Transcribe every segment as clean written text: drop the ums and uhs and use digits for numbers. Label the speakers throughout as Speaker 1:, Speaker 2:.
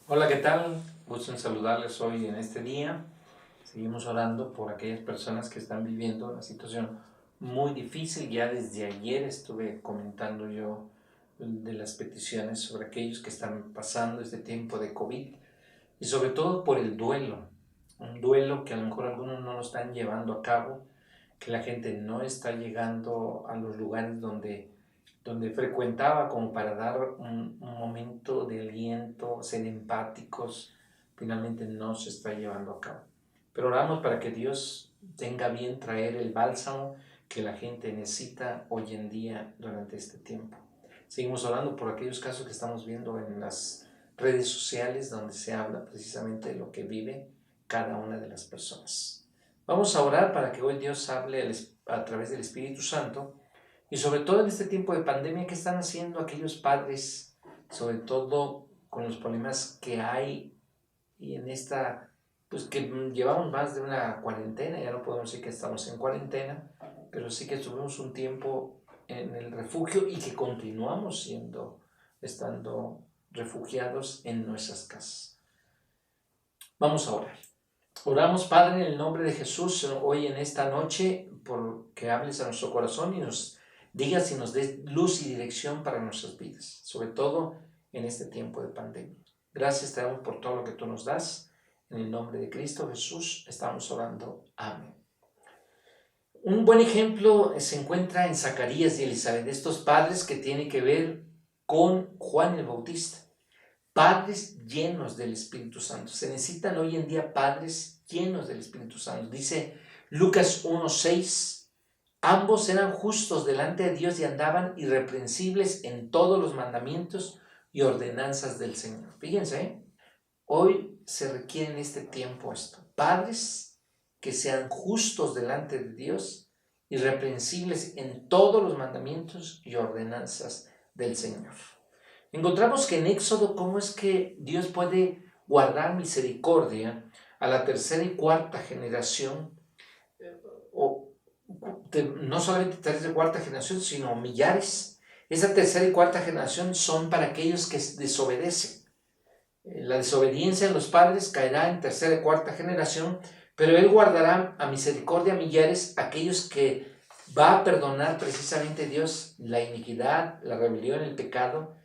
Speaker 1: Hola, ¿qué tal? Gusto en saludarles hoy en este día. Seguimos orando por aquellas personas que están viviendo una situación muy difícil. Ya desde ayer estuve comentando yo de las peticiones sobre aquellos que están pasando este tiempo de COVID y sobre todo por el duelo. Un duelo que a lo mejor algunos no lo están llevando a cabo, que la gente no está llegando a los lugares donde frecuentaba como para dar un momento de aliento, ser empáticos, finalmente no se está llevando a cabo. Pero oramos para que Dios tenga bien traer el bálsamo que la gente necesita hoy en día durante este tiempo. Seguimos orando por aquellos casos que estamos viendo en las redes sociales donde se habla precisamente de lo que vive cada una de las personas. Vamos a orar para que hoy Dios hable a través del Espíritu Santo y sobre todo en este tiempo de pandemia, ¿qué están haciendo aquellos padres, sobre todo con los problemas que hay y en esta, pues que llevamos más de una cuarentena? Ya no podemos decir que estamos en cuarentena, pero sí que estuvimos un tiempo en el refugio y que continuamos estando refugiados en nuestras casas. Vamos a orar. Oramos, Padre, en el nombre de Jesús, hoy en esta noche, por que hables a nuestro corazón y nos digas y nos des luz y dirección para nuestras vidas, sobre todo en este tiempo de pandemia. Gracias te damos por todo lo que tú nos das. En el nombre de Cristo Jesús estamos orando. Amén. Un buen ejemplo se encuentra en Zacarías y Elizabeth, estos padres que tienen que ver con Juan el Bautista. Padres llenos del Espíritu Santo. Se necesitan hoy en día padres llenos del Espíritu Santo. Dice Lucas 1:6, ambos eran justos delante de Dios y andaban irreprensibles en todos los mandamientos y ordenanzas del Señor. Fíjense, hoy se requiere en este tiempo esto. Padres que sean justos delante de Dios, irreprensibles en todos los mandamientos y ordenanzas del Señor. Encontramos que en Éxodo cómo es que Dios puede guardar misericordia a la tercera y cuarta generación, o no solamente tercera y cuarta generación, sino millares. Esa tercera y cuarta generación son para aquellos que desobedecen. La desobediencia en los padres caerá en tercera y cuarta generación, pero Él guardará a misericordia a millares aquellos que va a perdonar precisamente Dios la iniquidad, la rebelión, el pecado.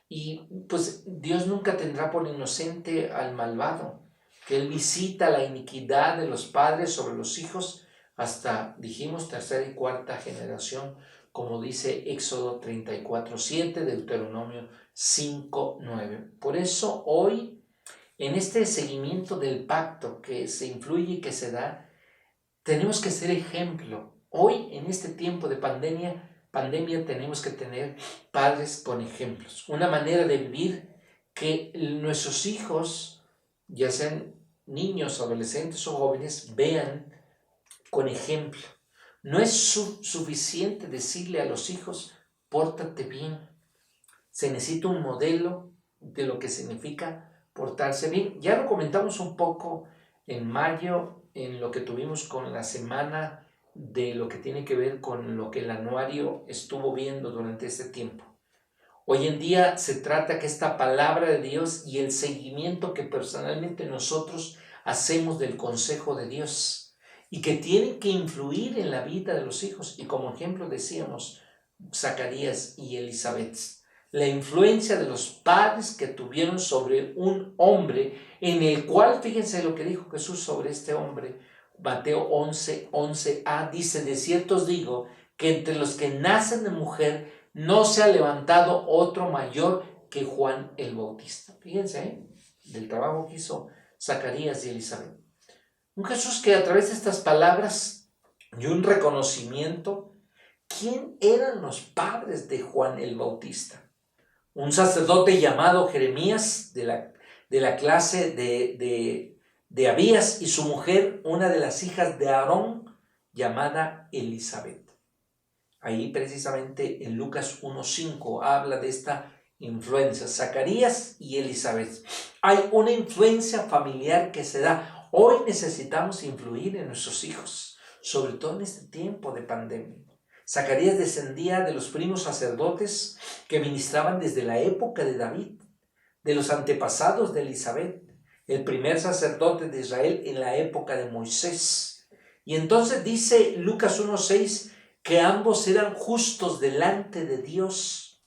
Speaker 1: Y pues Dios nunca tendrá por inocente al malvado, que Él visita la iniquidad de los padres sobre los hijos hasta, dijimos, tercera y cuarta generación, como dice Éxodo 34:7, Deuteronomio 5:9. Por eso hoy, en este seguimiento del pacto que se influye y que se da, tenemos que ser ejemplo. Hoy, en este tiempo de pandemia tenemos que tener padres con ejemplos, una manera de vivir que nuestros hijos, ya sean niños, adolescentes o jóvenes, vean con ejemplo. No es suficiente decirle a los hijos, pórtate bien. Se necesita un modelo de lo que significa portarse bien. Ya lo comentamos un poco en mayo, en lo que tuvimos con la semana de lo que tiene que ver con lo que el anuario estuvo viendo durante este tiempo. Hoy en día se trata que esta palabra de Dios y el seguimiento que personalmente nosotros hacemos del consejo de Dios y que tienen que influir en la vida de los hijos. Y como ejemplo decíamos, Zacarías y Elizabeth, la influencia de los padres que tuvieron sobre un hombre en el cual, fíjense lo que dijo Jesús sobre este hombre, Mateo 11:11a, dice, de cierto os digo que entre los que nacen de mujer no se ha levantado otro mayor que Juan el Bautista. Fíjense, del trabajo que hizo Zacarías y Elizabeth. Un Jesús que a través de estas palabras y un reconocimiento, ¿quién eran los padres de Juan el Bautista? Un sacerdote llamado Jeremías de la clase de Abías y su mujer, una de las hijas de Aarón, llamada Elizabeth. Ahí precisamente en Lucas 1:5 habla de esta influencia, Zacarías y Elizabeth. Hay una influencia familiar que se da. Hoy necesitamos influir en nuestros hijos, sobre todo en este tiempo de pandemia. Zacarías descendía de los primos sacerdotes que ministraban desde la época de David. de los antepasados de Elizabeth, el primer sacerdote de Israel en la época de Moisés. Y entonces dice Lucas 1:6 que ambos eran justos delante de Dios.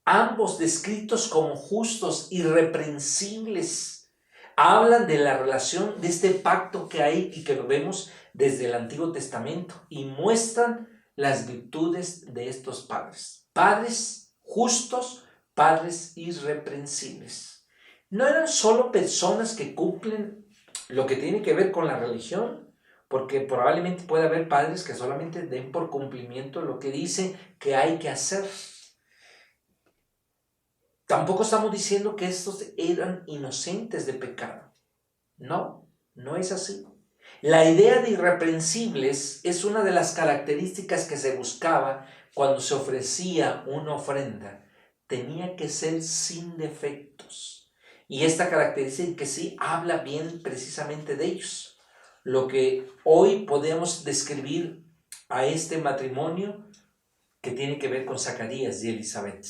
Speaker 1: Ambos descritos como justos, irreprensibles. Hablan de la relación, de este pacto que hay y que lo vemos desde el Antiguo Testamento, y muestran las virtudes de estos padres. Padres justos, padres irreprensibles. No eran solo personas que cumplen lo que tiene que ver con la religión, porque probablemente puede haber padres que solamente den por cumplimiento lo que dice que hay que hacer. Tampoco estamos diciendo que estos eran inocentes de pecado. No, no es así. La idea de irreprensibles es una de las características que se buscaba cuando se ofrecía una ofrenda. Tenía que ser sin defectos. Y esta característica que sí habla bien precisamente de ellos. Lo que hoy podemos describir a este matrimonio que tiene que ver con Zacarías y Elizabeth.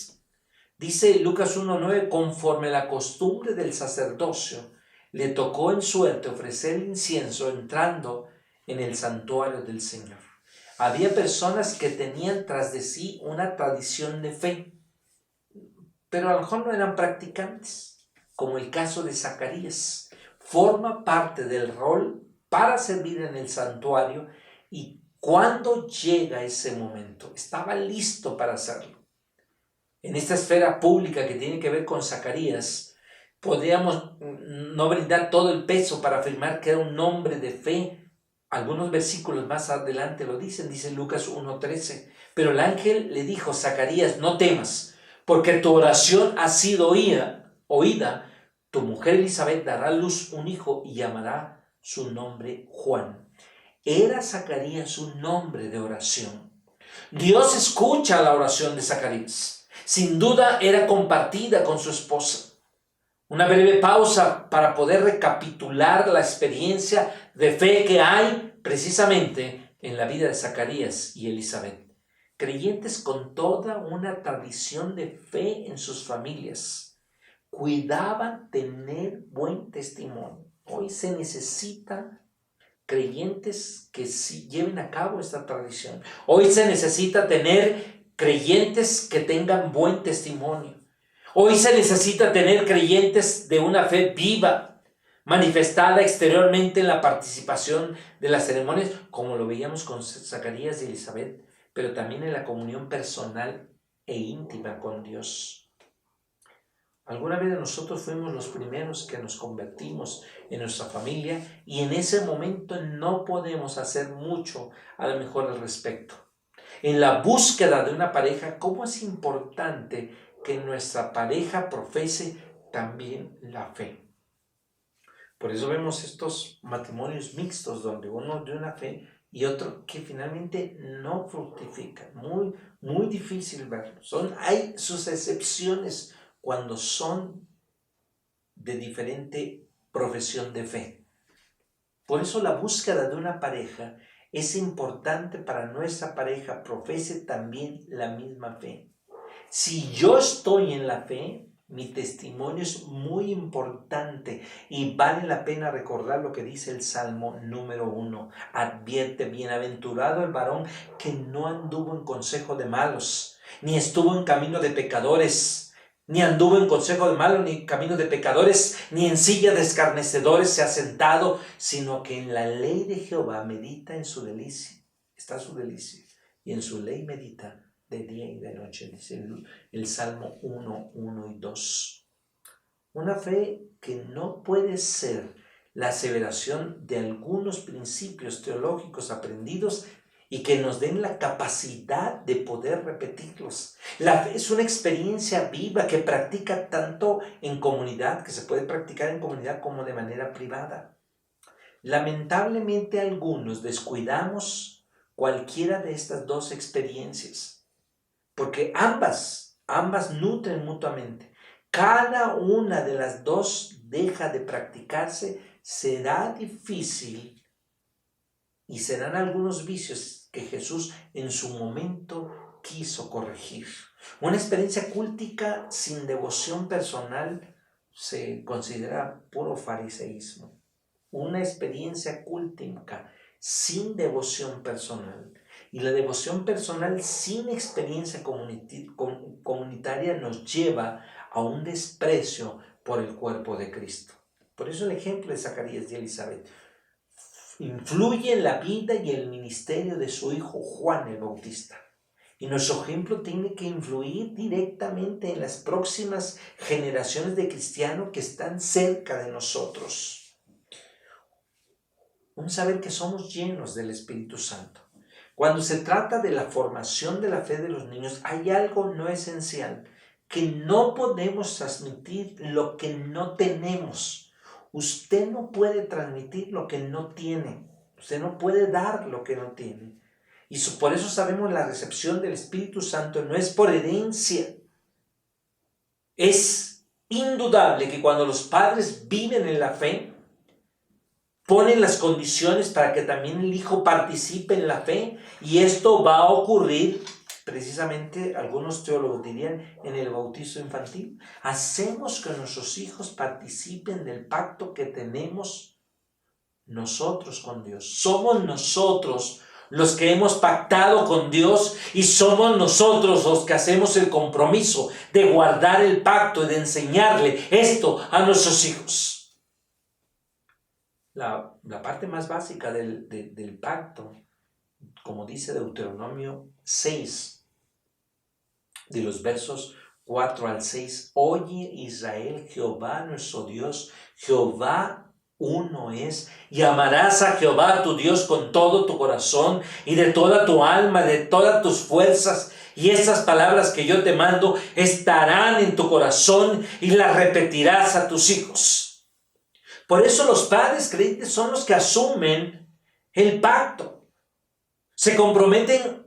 Speaker 1: Dice Lucas 1:9, conforme la costumbre del sacerdocio, le tocó en suerte ofrecer incienso entrando en el santuario del Señor. Había personas que tenían tras de sí una tradición de fe, pero a lo mejor no eran practicantes, como el caso de Zacarías. Forma parte del rol para servir en el santuario, y cuando llega ese momento, estaba listo para hacerlo. En esta esfera pública que tiene que ver con Zacarías, podríamos no brindar todo el peso para afirmar que era un hombre de fe. Algunos versículos más adelante lo dicen, dice Lucas 1:13. Pero el ángel le dijo: Zacarías, no temas, porque tu oración ha sido oída. Tu mujer Elizabeth dará a luz un hijo y llamará su nombre Juan. Era Zacarías un hombre de oración. Dios escucha la oración de Zacarías. Sin duda era compartida con su esposa. Una breve pausa para poder recapitular la experiencia de fe que hay precisamente en la vida de Zacarías y Elizabeth. Creyentes con toda una tradición de fe en sus familias. Cuidaban tener buen testimonio. Hoy se necesita creyentes que sí lleven a cabo esta tradición. Hoy se necesita tener creyentes que tengan buen testimonio. Hoy se necesita tener creyentes de una fe viva, manifestada exteriormente en la participación de las ceremonias, como lo veíamos con Zacarías y Elizabeth, pero también en la comunión personal e íntima con Dios. Alguna vez nosotros fuimos los primeros que nos convertimos en nuestra familia, y en ese momento no podemos hacer mucho a lo mejor al respecto. En la búsqueda de una pareja, ¿cómo es importante que nuestra pareja profese también la fe? Por eso vemos estos matrimonios mixtos donde uno de una fe y otro que finalmente no fructifican. Muy difícil verlo. Hay sus excepciones cuando son de diferente profesión de fe. Por eso la búsqueda de una pareja es importante para nuestra pareja profese también la misma fe. Si yo estoy en la fe, mi testimonio es muy importante, y vale la pena recordar lo que dice el Salmo número 1. Advierte: bienaventurado el varón que no anduvo en consejo de malos, ni estuvo en camino de pecadores, ni anduvo en consejo de malos, ni en camino de pecadores, ni en silla de escarnecedores se ha sentado, sino que en la ley de Jehová medita en su delicia. Está su delicia, y en su ley medita de día y de noche, dice el Salmo 1, 1 y 2. Una fe que no puede ser la aseveración de algunos principios teológicos aprendidos y que nos den la capacidad de poder repetirlos. La fe es una experiencia viva que practica tanto en comunidad, que se puede practicar en comunidad, como de manera privada. Lamentablemente algunos descuidamos cualquiera de estas dos experiencias, porque ambas nutren mutuamente. Cada una de las dos deja de practicarse, será difícil, y serán algunos vicios que Jesús en su momento quiso corregir. Una experiencia cúltica sin devoción personal se considera puro fariseísmo. Una experiencia cúltica sin devoción personal. Y la devoción personal sin experiencia comunitaria nos lleva a un desprecio por el cuerpo de Cristo. Por eso el ejemplo de Zacarías y Elizabeth influye en la vida y el ministerio de su hijo Juan el Bautista. Y nuestro ejemplo tiene que influir directamente en las próximas generaciones de cristianos que están cerca de nosotros. Vamos a ver que somos llenos del Espíritu Santo. Cuando se trata de la formación de la fe de los niños, hay algo no esencial, que no podemos transmitir lo que no tenemos. Usted no puede transmitir lo que no tiene. Usted no puede dar lo que no tiene. Y por eso sabemos la recepción del Espíritu Santo no es por herencia. Es indudable que cuando los padres viven en la fe, ponen las condiciones para que también el hijo participe en la fe, y esto va a ocurrir precisamente, algunos teólogos dirían, en el bautizo infantil. Hacemos que nuestros hijos participen del pacto que tenemos nosotros con Dios. Somos nosotros los que hemos pactado con Dios, y somos nosotros los que hacemos el compromiso de guardar el pacto y de enseñarle esto a nuestros hijos. La parte más básica del pacto, como dice Deuteronomio 6, de los versos 4 al 6, oye Israel, Jehová nuestro Dios, Jehová uno es, y amarás a Jehová tu Dios con todo tu corazón y de toda tu alma, de todas tus fuerzas. Y estas palabras que yo te mando estarán en tu corazón y las repetirás a tus hijos. Por eso los padres creyentes son los que asumen el pacto. Se comprometen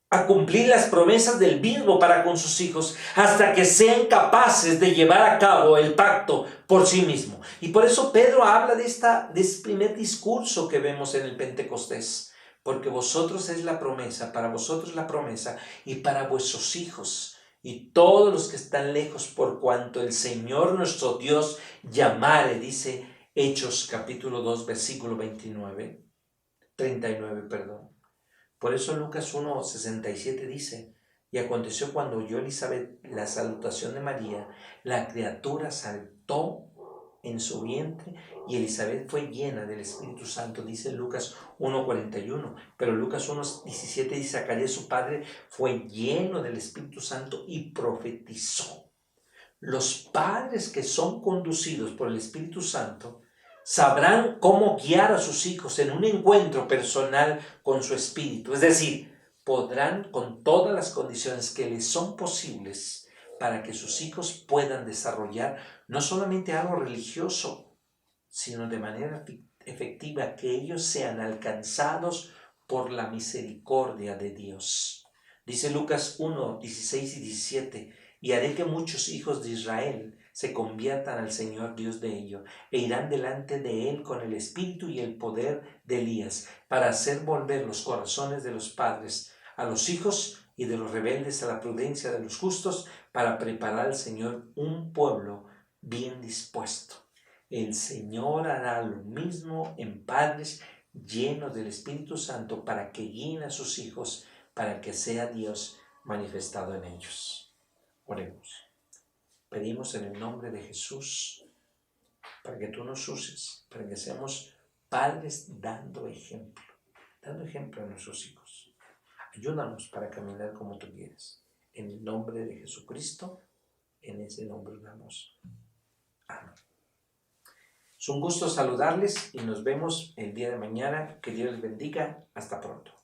Speaker 1: a cumplir las promesas del mismo para con sus hijos hasta que sean capaces de llevar a cabo el pacto por sí mismo. Y por eso Pedro habla de este primer discurso que vemos en el Pentecostés. Porque vosotros es la promesa, para vosotros la promesa, y para vuestros hijos y todos los que están lejos, por cuanto el Señor nuestro Dios llamare, dice Hechos capítulo 2, versículo 39. Por eso Lucas 1:67 dice, y aconteció cuando oyó Elizabeth la salutación de María, la criatura saltó en su vientre, y Elizabeth fue llena del Espíritu Santo, dice Lucas 1:41. Pero Lucas 1:17 dice, Zacarías su padre fue lleno del Espíritu Santo y profetizó. Los padres que son conducidos por el Espíritu Santo sabrán cómo guiar a sus hijos en un encuentro personal con su espíritu. Es decir, podrán con todas las condiciones que les son posibles para que sus hijos puedan desarrollar no solamente algo religioso, sino de manera efectiva, que ellos sean alcanzados por la misericordia de Dios. Dice Lucas 1:16 y 17, y haré que muchos hijos de Israel se conviertan al Señor Dios de ellos, e irán delante de Él con el espíritu y el poder de Elías, para hacer volver los corazones de los padres a los hijos y de los rebeldes a la prudencia de los justos, para preparar al Señor un pueblo bien dispuesto. El Señor hará lo mismo en padres llenos del Espíritu Santo para que guíen a sus hijos, para que sea Dios manifestado en ellos. Oremos. Pedimos en el nombre de Jesús para que tú nos uses, para que seamos padres dando ejemplo a nuestros hijos. Ayúdanos para caminar como tú quieres. En el nombre de Jesucristo, en ese nombre oramos. Amén. Es un gusto saludarles y nos vemos el día de mañana. Que Dios les bendiga. Hasta pronto.